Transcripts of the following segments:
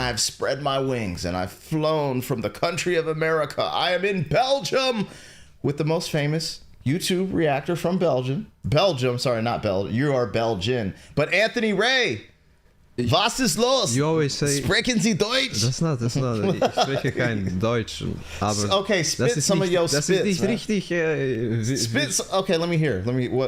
I've spread my wings and I've flown from the country of America. I am in Belgium with the most famous YouTube reactor from Belgium. Belgium, sorry, not Belgium. You are Belgian. But Anthony Ray, was ist los? You always say... Sprechen Sie Deutsch? Das ist not. Ich spreche kein Deutsch. Aber okay, spit some of your spits, das ist nicht man. richtig... Spits. Okay, let me hear.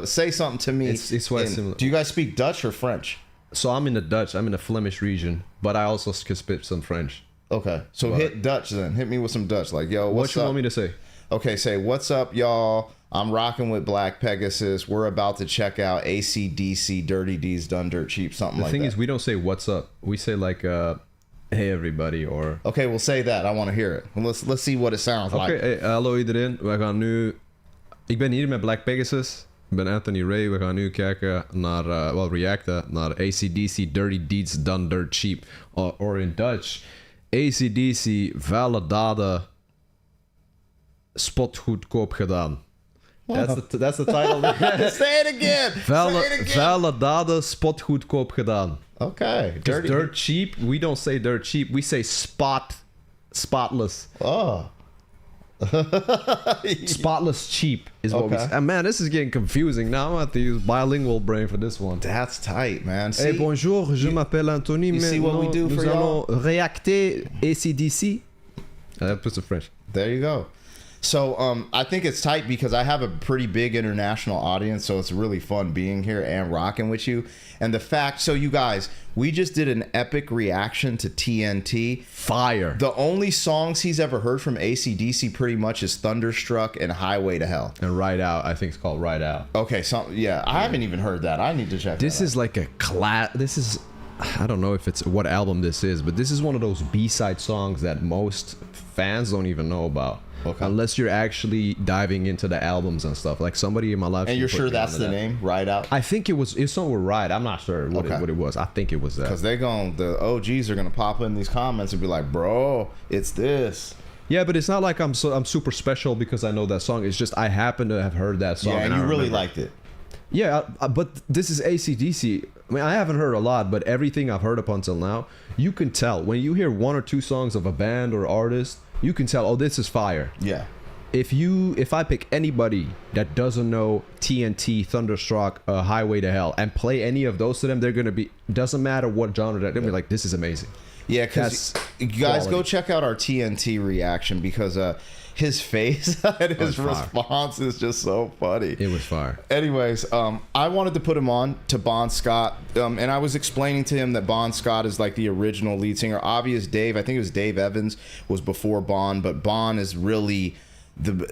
Say something to me. It's quite similar. Do you guys speak Dutch or French? So I'm in the Flemish region, but I also can spit some French. Okay, so hit Dutch then. Hit me with some Dutch. Like, yo, what's what you up? want me to say? Okay, say, what's up, y'all? I'm rocking with Black Pegasus. We're about to check out AC/DC, Dirty D's Done Dirt Cheap, something like that. The thing is, we don't say what's up. We say like, hey everybody, or... Okay, we'll say that. I want to hear it. Let's see what it sounds like. Okay, hey, hallo iedereen. We gaan nu... Ik ben hier met Black Pegasus. Ik ben Anthony Ray. We gaan nu kijken naar... reacten naar AC/DC, Dirty Deeds Done Dirt Cheap. Or in Dutch, AC/DC, vuile daden, spotgoedkoop gedaan. That's the title. Say it again. Vuile daden, spotgoedkoop gedaan. Okay. Dirty. Dirt cheap, we don't say dirt cheap. We say spotless. Oh. Spotless cheap is what we say. And man, this is getting confusing. Now I'm going to have to use bilingual brain for this one. That's tight, man. See? Hey, bonjour, je m'appelle Anthony. You see what we do for y'all? Nous allons réacter AC/DC. That puts the French. There you go. So I think it's tight because I have a pretty big international audience, so it's really fun being here and rocking with you. And the fact, so you guys, we just did an epic reaction to TNT. Fire. The only songs he's ever heard from AC/DC pretty much is Thunderstruck and Highway to Hell. And Ride Out, I think it's called Ride Out. Okay, so yeah, I haven't even heard that. I need to check this that is out. like a class. This is, I don't know if it's what album this is, but this is one of those B-side songs that most fans don't even know about. Okay. Unless you're actually diving into the albums and stuff. Like somebody in my life. And you're sure that's the name? Ride Out? I think it's somewhere Ride. I'm not sure what it was. I think it was that. Because the OGs are going to pop in these comments and be like, bro, it's this. Yeah, but it's not like I'm super special because I know that song. It's just I happen to have heard that song. Yeah, and you really liked it. Yeah, but this is AC/DC. I mean, I haven't heard a lot, but everything I've heard up until now, you can tell. When you hear one or two songs of a band or artist, you can tell, oh, this is fire. Yeah. If I pick anybody that doesn't know TNT, Thunderstruck, Highway to Hell, and play any of those to them, they're gonna be, doesn't matter what genre, they're gonna be like, this is amazing. Yeah, because you guys go check out our TNT reaction because his face and his response is just so funny. It was fire. Anyways, I wanted to put him on to Bon Scott, and I was explaining to him that Bon Scott is like the original lead singer. Obvious Dave, I think it was Dave Evans was before Bon, but Bon is really the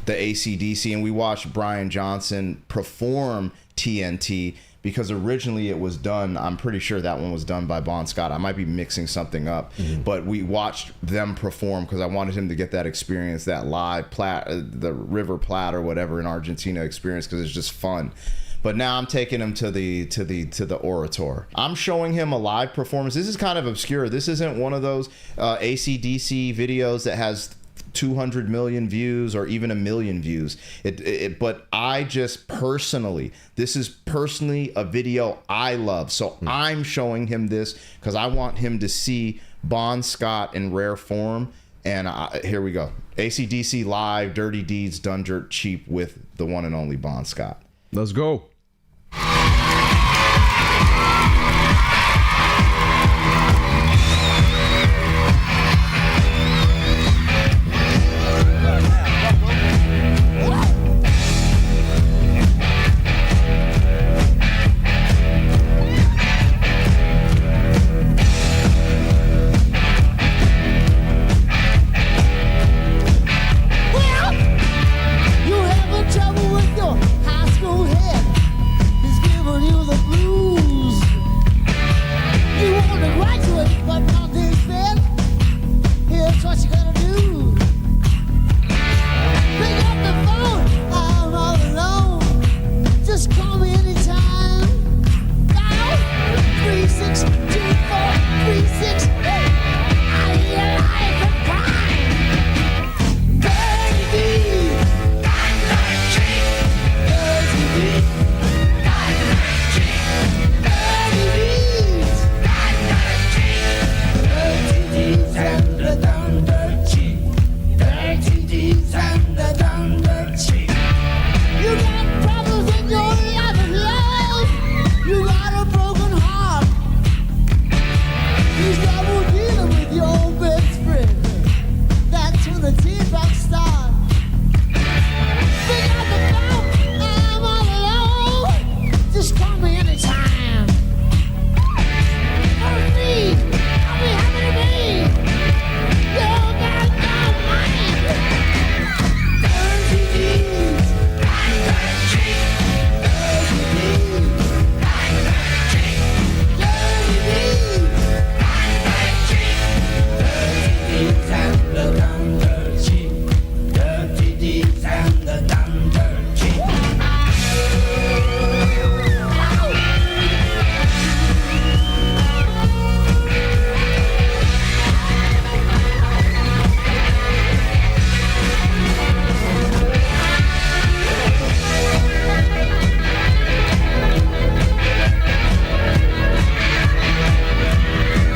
AC/DC, and we watched Brian Johnson perform TNT. Because originally it was done, I'm pretty sure that one was done by Bon Scott. I might be mixing something up, but we watched them perform because I wanted him to get that experience, that live the River Plate or whatever in Argentina experience, because it's just fun. But now I'm taking him to the Orator. I'm showing him a live performance. This is kind of obscure. This isn't one of those AC/DC videos that has 200 million views or even 1 million views. But I just personally, this is personally a video I love. So I'm showing him this because I want him to see Bon Scott in rare form. And here we go. AC/DC live, Dirty Deeds Done Dirt Cheap with the one and only Bon Scott. Let's go.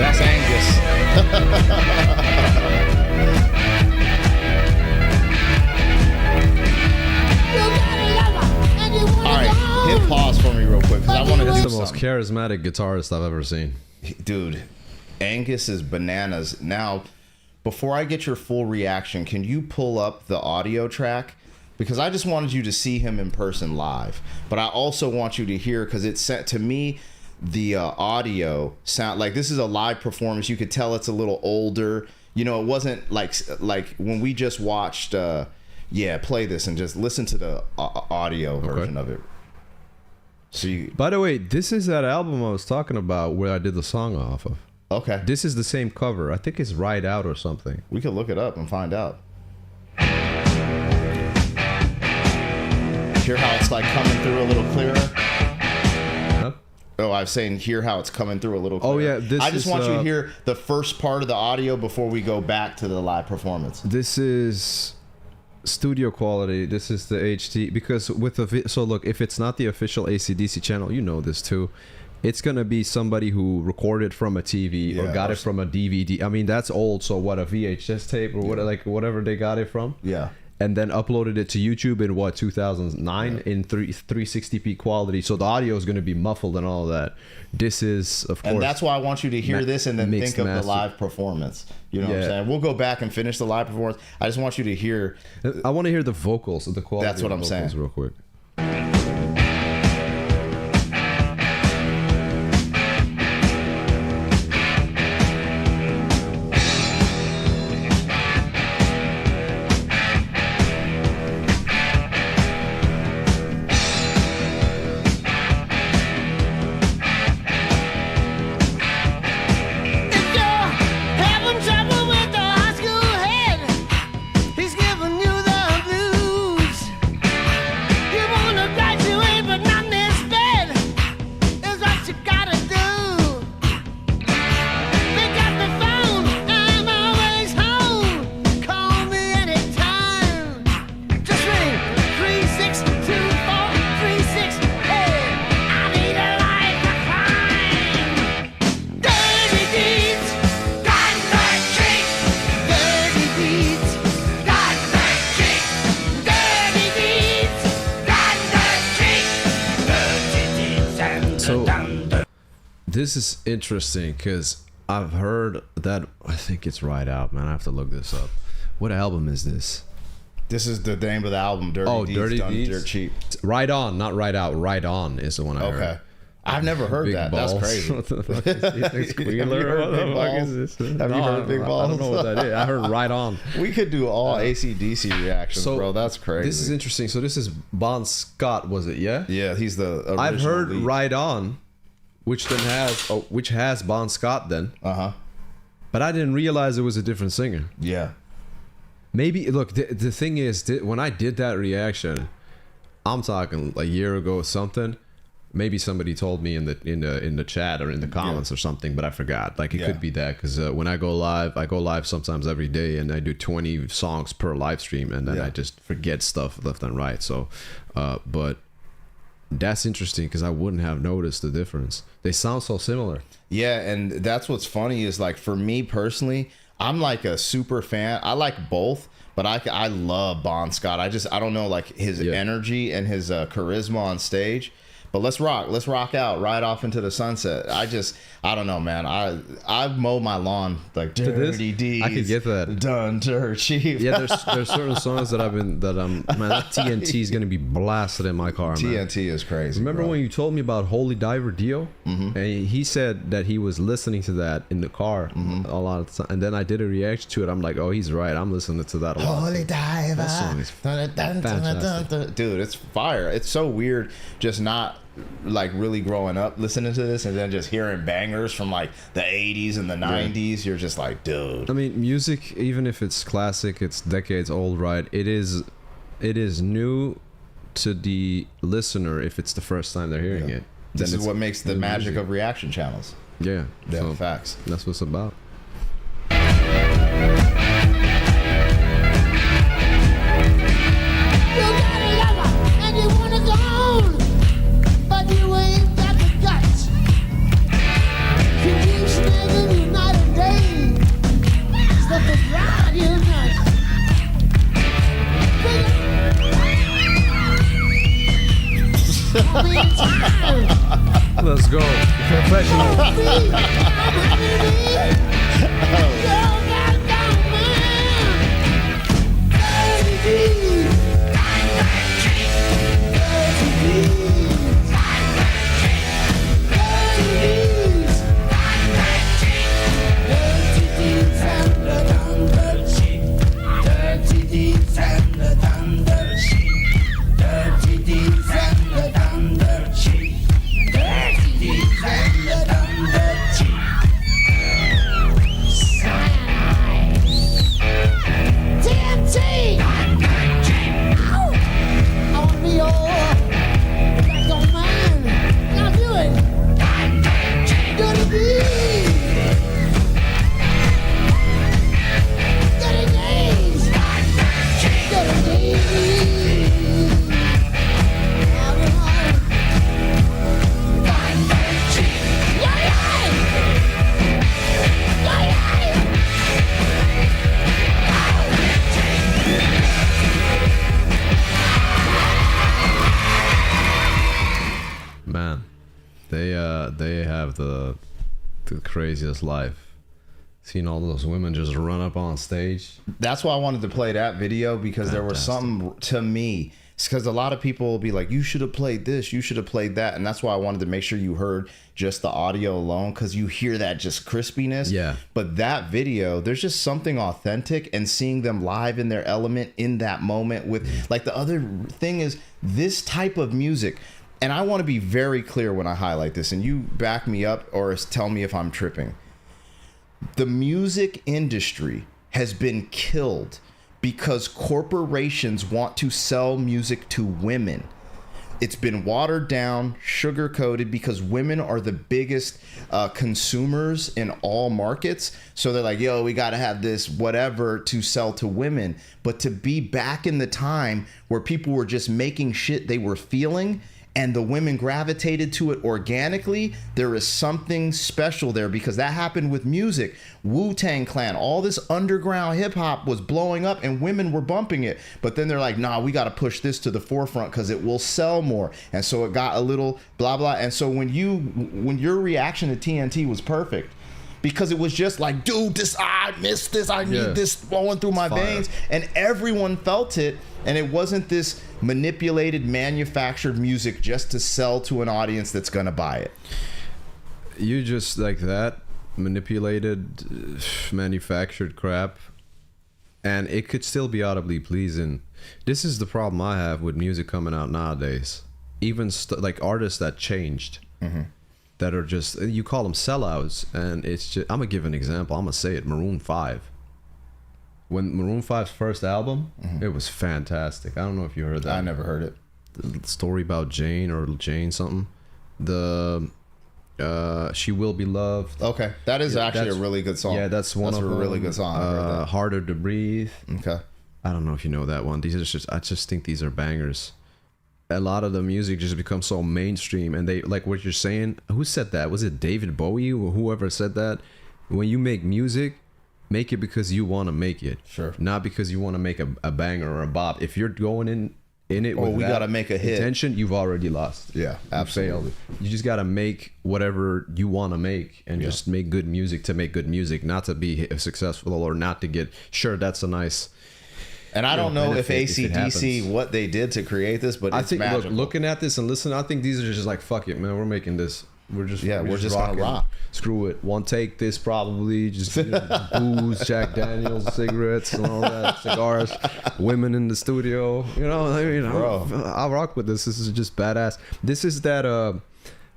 That's Angus. All right, hit pause for me real quick because I want to do That's the most something. charismatic guitarist I've ever seen. Dude, Angus is bananas. Now, before I get your full reaction, can you pull up the audio track? Because I just wanted you to see him in person live. But I also want you to hear, because it sent to me, the audio sound like this is a live performance. You could tell it's a little older. You know, it wasn't like when we just watched, play this and just listen to the audio version of it. So By the way, this is that album I was talking about where I did the song off of. Okay. This is the same cover. I think it's Ride Out or something. We could look it up and find out. Hear how it's like coming through a little clearer? Huh? Oh, I was saying hear how it's coming through a little clearer. Oh, yeah. I just want you to hear the first part of the audio before we go back to the live performance. This is studio quality. This is the HD. Because with the... So look, if it's not the official AC/DC channel, you know this too. It's going to be somebody who recorded from a TV or got it from a DVD. I mean, that's old. So what, a VHS tape or what, like whatever they got it from? Yeah. And then uploaded it to YouTube in what, 2009 in 360p quality. So the audio is going to be muffled and all of that. This is, of course. And that's why I want you to hear this and then think of master. the live performance. You know what I'm saying? We'll go back and finish the live performance. I just want you to hear. I want to hear the vocals, the quality. That's what of I'm the saying. vocals real quick. This is interesting because I've heard that. I think it's Ride Out, man. I have to look this up. What album is this? This is the name of the album, Dirty Deeds, Dirty Done Deeds? Dirt Cheap. Ride On, not Ride Out. Ride On is the one I heard. Okay. I've never heard Big that. balls. That's crazy. What the fuck is this? Squealer? heard What the Big fuck Balls? is this? Have you heard Big I Balls? don't know what that is. I heard Ride On. We could do all AC/DC reactions, bro. That's crazy. This is interesting. So this is Bon Scott, was it? Yeah. Yeah, he's the original I've heard lead. Ride On, which has Bon Scott then. But I didn't realize it was a different singer. Yeah. Maybe look. The thing is, when I did that reaction, I'm talking a year ago or something. Maybe somebody told me in the chat or in the comments or something, but I forgot. Like it could be that because when I go live sometimes every day, and I do 20 songs per live stream, and then I just forget stuff left and right. So, but that's interesting because I wouldn't have noticed the difference. They sound so similar. Yeah, and that's what's funny is like for me personally, I'm like a super fan. I like both, but I love Bon Scott. I don't know, like his energy and his charisma on stage. But let's rock out, ride off into the sunset. I don't know, man. I mow my lawn like Dirty Deeds. I could get that. Done dirt cheap. Yeah, there's certain songs that man, that TNT is gonna be blasted in my car, man. TNT is crazy. Remember bro. when you told me about Holy Diver Dio? And he said that he was listening to that in the car a lot of the time. And then I did a reaction to it. I'm like, oh, he's right. I'm listening to that a lot. Holy Diver. That song is fantastic. Dude, it's fire. It's so weird just not like really growing up listening to this and then just hearing bangers from like the 80s and the 90s. You're just like, dude. I mean, music, even if it's classic, it's decades old, right? It is new to the listener if it's the first time they're hearing it. This is what makes the magic music of reaction channels. Yeah, so facts. That's what it's about. You ain't got the guts. Can you stand in the night? go. Professional. Man, they have the craziest life. Seeing all those women just run up on stage. That's why I wanted to play that video, because there was something to me. It's because a lot of people will be like, you should have played this, you should have played that. And that's why I wanted to make sure you heard just the audio alone, because you hear that just crispiness. Yeah. But that video, there's just something authentic, and seeing them live in their element in that moment with like the other thing is this type of music. And I want to be very clear when I highlight this, and you back me up or tell me if I'm tripping. The music industry has been killed because corporations want to sell music to women. It's been watered down, sugar-coated, because women are the biggest consumers in all markets. So they're like, yo, we got to have this whatever to sell to women. But to be back in the time where people were just making shit they were feeling, and the women gravitated to it organically, there is something special there, because that happened with music. Wu-Tang Clan, all this underground hip hop was blowing up and women were bumping it. But then they're like, nah, we got to push this to the forefront because it will sell more. And so it got a little blah, blah. And so when your reaction to TNT was perfect, because it was just like, dude, this, I missed this. I need this flowing through my veins. And everyone felt it. And it wasn't this manipulated, manufactured music just to sell to an audience that's going to buy it. You just like that manipulated, manufactured crap. And it could still be audibly pleasing. This is the problem I have with music coming out nowadays. Even like artists that changed. Mm-hmm. That are just, you call them sellouts, and it's just, I'm gonna give an example. I'm gonna say it. Maroon 5. When Maroon 5's first album, it was fantastic. I don't know if you heard that. I never heard it. The story about Jane or Jane something. The She Will Be Loved. Okay, that is actually a really good song. Yeah, that's one of them. Really good song. Harder to Breathe. Okay. I don't know if you know that one. These are just, I just think these are bangers. A lot of the music just becomes so mainstream, and they, like what you're saying, who said that? Was it David Bowie or whoever said that? When you make music, make it because you want to make it. Sure. Not because you want to make a banger or a bop. If you're going in it with we gotta make a hit intention, you've already lost. Yeah, absolutely. You just gotta make whatever you want to make, and just make good music to make good music, not to be successful or not to get, sure, that's a nice. And I don't know if AC/DC, what they did to create this, but it's magical. Look, looking at this and listening, I think these are just like, fuck it, man, we're making this. We're just gonna rock. Screw it. One take this probably. Just booze, Jack Daniels, cigarettes, and all that, cigars, women in the studio. You know, I mean, I'll rock with this. This is just badass. This is that.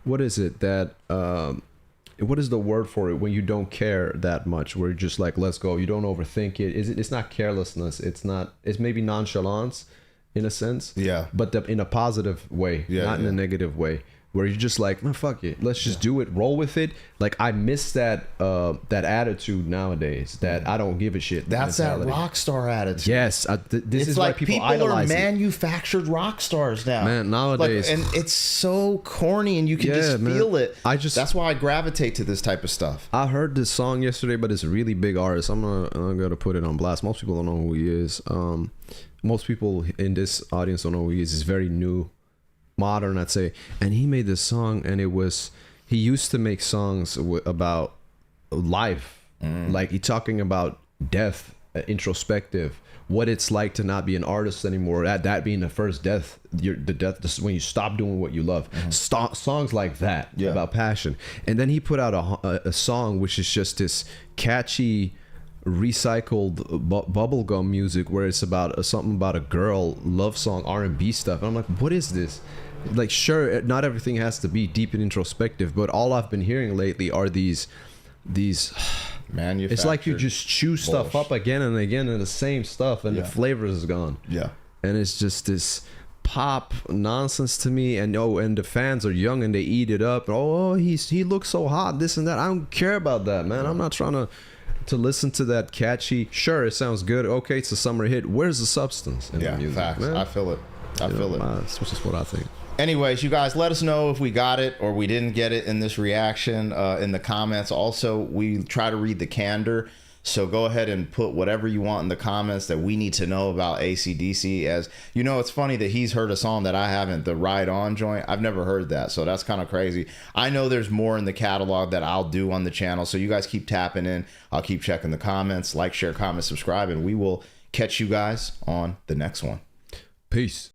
What is it? That. What is the word for it when you don't care that much? Where you're just like, let's go. You don't overthink it. It's not carelessness. It's maybe nonchalance, in a sense. Yeah. But in a positive way, not in a negative way. Where you're just like, fuck it, let's just do it, roll with it. Like, I miss that attitude nowadays, that I don't give a shit. That's mentality. That rock star attitude. Yes, this is like why people idolize are manufactured rock stars now. Man, nowadays, and it's so corny, and you can just feel it. That's why I gravitate to this type of stuff. I heard this song yesterday, but it's a really big artist. I'm gonna put it on blast. Most people don't know who he is. Most people in this audience don't know who he is. He's very new. Modern, I'd say. And he made this song, and it was he used to make songs about life, like he talking about death, introspective, what it's like to not be an artist anymore. That being the first death, the death, this is when you stop doing what you love. Songs like that about passion. And then he put out a song which is just this catchy, recycled bubblegum music where it's about something about a girl, love song, R&B stuff. And I'm like, what is this? Like, sure, not everything has to be deep and introspective, but all I've been hearing lately are these it's like you just chew stuff up again and again and the same stuff, and the flavor is gone. Yeah. And it's just this pop nonsense to me. And and the fans are young and they eat it up. He looks so hot, this and that. I don't care about that, man. I'm not trying to listen to that catchy. Sure, it sounds good. Okay, it's a summer hit. Where's the substance in the music? Facts. Man? I feel it. I feel it. That's just what I think. Anyways, you guys, let us know if we got it or we didn't get it in this reaction in the comments. Also, we try to read the candor, so go ahead and put whatever you want in the comments that we need to know about AC/DC. As you know, it's funny that he's heard a song that I haven't, the Ride On joint. I've never heard that, so that's kind of crazy. I know there's more in the catalog that I'll do on the channel, so you guys keep tapping in. I'll keep checking the comments. Like, share, comment, subscribe, and we will catch you guys on the next one. Peace.